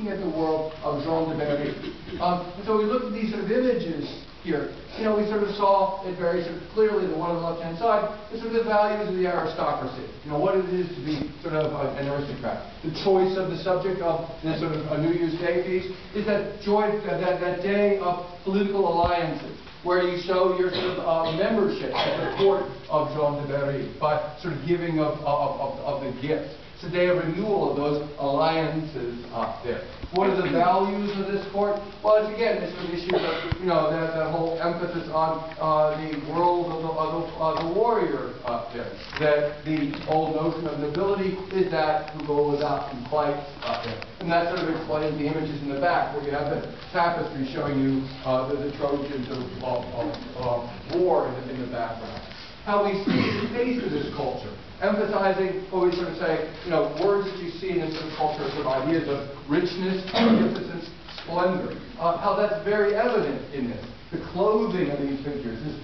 looking at the world of Jean de Berry. And so we looked at these sort of images here. We sort of saw it very sort of clearly, the one on the left-hand side, the sort of the values of the aristocracy. What it is to be sort of an aristocrat. The choice of the subject of this sort of a New Year's Day feast is that that day of political alliances, where you show your sort of membership at the court of Jean de Berry by sort of giving of the gifts. It's a day of renewal of those alliances there. What are the values of this court? Well, it's again this sort of issue of that whole emphasis on the world of the warrior there. That the old notion of nobility is that who goes out and fights there. And that sort of explains the images in the back, where you have the tapestry showing you the Trojans of war in the background. How we see the face of this culture, emphasizing what we sort of say, words that you see in this sort of culture, sort of ideas of richness, magnificence, splendor. How that's very evident in this. The clothing of these figures is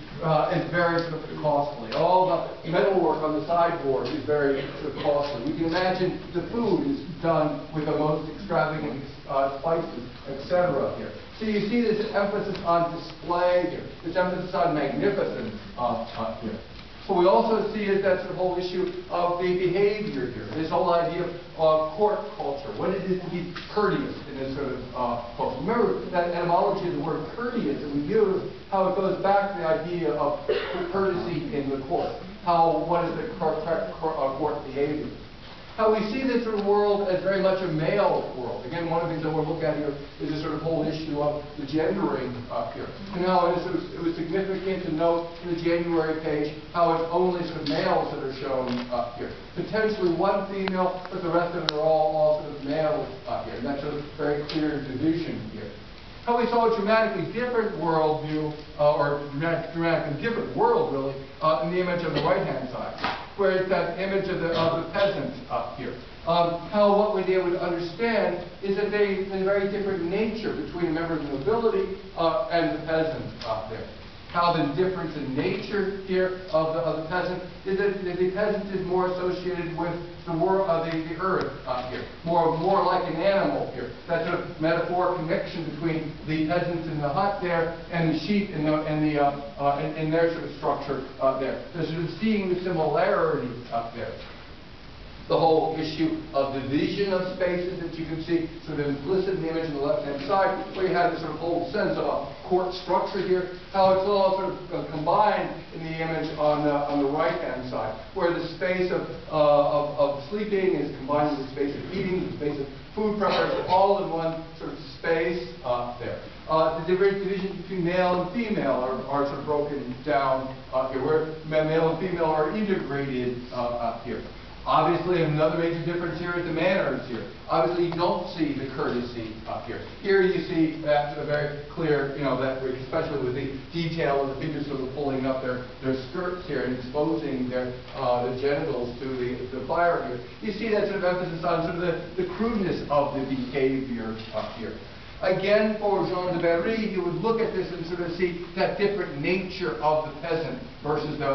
very sort of costly. All the metalwork on the sideboard is very sort of costly. You can imagine the food is done with the most extravagant spices, etc. here. So you see this emphasis on display here, this emphasis on magnificence here. What we also see is that sort of whole issue of the behavior here, this whole idea of court culture, what it is to be courteous in this sort of culture. Remember that etymology of the word courteous that we use, how it goes back to the idea of courtesy in the court. What is the correct court behavior? How we see this sort of world as very much a male world. Again, one of the things that we'll look at here is this sort of whole issue of the gendering here. And how it was significant to note in the January page how it's only sort of males that are shown here. Potentially one female, but the rest of it are all sort of males here. And that's a very clear division here. How we saw a dramatically different worldview, or dramatically different world, really, in the image on the right-hand side, where it's that image of the peasant up here. How what we're able to understand is that there's a very different nature between a member of the nobility and the peasant up there. How the difference in nature here of the peasant is that the peasant is more associated with the world of the earth here, more like an animal here. That sort of metaphoric connection between the peasants in the hut there and the sheep in their sort of structure there. So sort of seeing the similarity up there. The whole issue of division of spaces that you can see sort of implicit in the image on the left-hand side, where you have this sort of whole sense of a court structure here, how it's all sort of combined in the image on the right-hand side, where the space of sleeping is combined with the space of eating, the space of food preparation, all in one sort of space there. The division between male and female are sort of broken down here, where male and female are integrated here. Obviously, another major difference here is the manners here. Obviously, you don't see the courtesy up here. Here you see that very clear, that especially with the detail of the figures sort of pulling up their skirts here and exposing their genitals to the fire here. You see that sort of emphasis on sort of the crudeness of the behavior up here. Again, for Jean de Berry, you would look at this and sort of see that different nature of the peasant versus the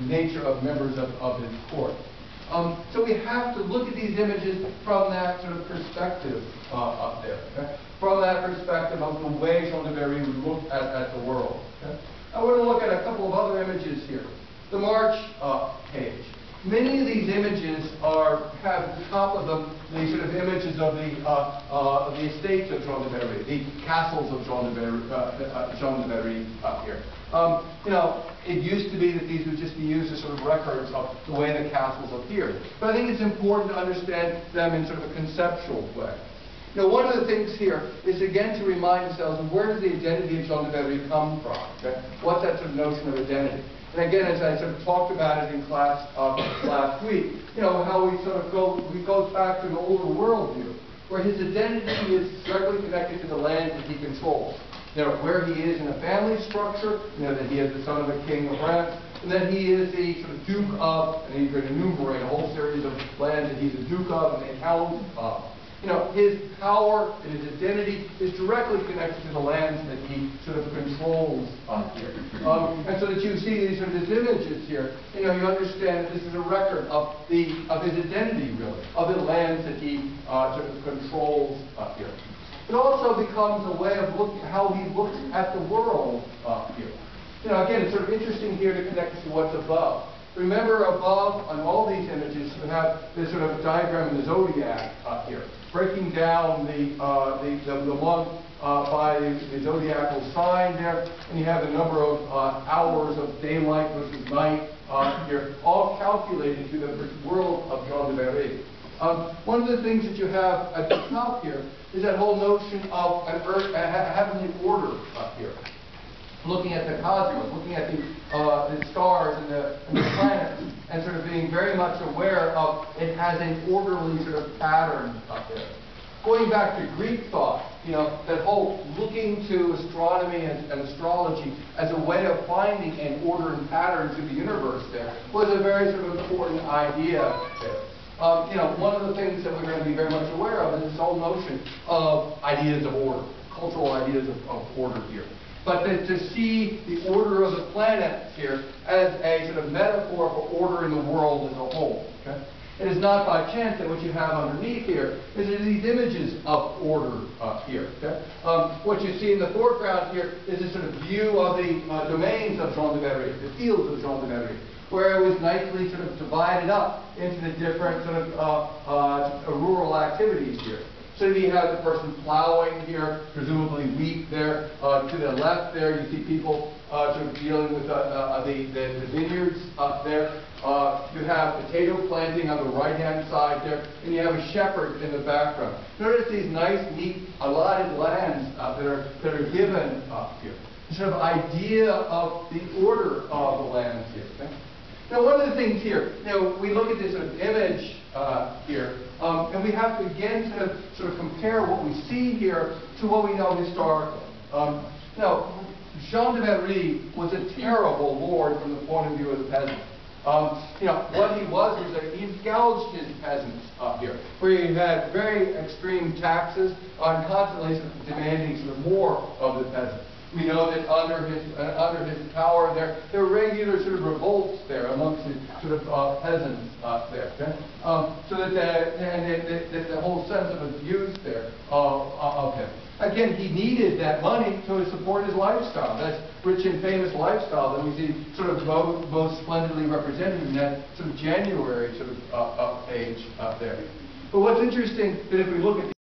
nature of members of his court. So we have to look at these images from that sort of perspective up there. Okay? From that perspective of the way Jean de Berry would look at the world. Okay? I want to look at a couple of other images here. The March page. Many of these images have at the top of them the sort of images of the estates of Jean de Berry, the castles of Jean de Berry up here. It used to be that these would just be used as sort of records of the way the castles appeared. But I think it's important to understand them in sort of a conceptual way. One of the things here is again to remind ourselves, where does the identity of Jean de Berry come from? Okay? What's that sort of notion of identity? And again, as I sort of talked about it in class last week, how we sort of goes back to the older worldview, where his identity is directly connected to the land that he controls. Where he is in a family structure, that he is the son of a king of France, and that he is the sort of duke of, and you could enumerate a whole series of lands that he's a duke of and a count of. his power and his identity is directly connected to the lands that he sort of controls here. And so that you see these sort of images here, you understand that this is a record of his identity, really, of the lands that he sort of controls here. It also becomes a way of looking how he looks at the world here. Again, it's sort of interesting here to connect to what's above. Remember, above on all these images, you have this sort of diagram of the zodiac here, breaking down the month by the zodiacal sign there, and you have the number of hours of daylight versus night here, all calculated to the world of Jean de Berry. One of the things that you have at the top here is that whole notion of an earth, a heavenly order here. Looking at the cosmos, looking at the stars and the planets, and sort of being very much aware of it has an orderly sort of pattern up there. Going back to Greek thought, that whole looking to astronomy and astrology as a way of finding an order and pattern to the universe there was a very sort of important idea there. One of the things that we're going to be very much aware of is this whole notion of ideas of order, cultural ideas of order here. But to see the order of the planet here as a sort of metaphor for order in the world as a whole. Okay? It is not by chance that what you have underneath here is these images of order here. Okay? What you see in the foreground here is a sort of view of the domains of Jean de Berry, the fields of Jean de Berry, where it was nicely sort of divided up into the different sort of rural activities here. So you have the person plowing here, presumably wheat there. To the left there, you see people sort of dealing with the vineyards there. You have potato planting on the right-hand side there, and you have a shepherd in the background. Notice these nice, neat, allotted lands that are given here. The sort of idea of the order of the lands here. Okay? Now, one of the things here, we look at this sort of image here, and we have to again sort of compare what we see here to what we know historically. Jean de Berry was a terrible lord from the point of view of the peasant. What he was that he gouged his peasants here, where he had very extreme taxes and constantly sort of demanding sort of more of the peasants. We know that under his power there were regular sort of revolts there amongst the sort of peasants there. Okay? So that the whole sense of abuse there of him. Again, he needed that money to support his lifestyle. That's rich and famous lifestyle that we see sort of most splendidly represented in that sort of January sort of page there. But what's interesting that if we look at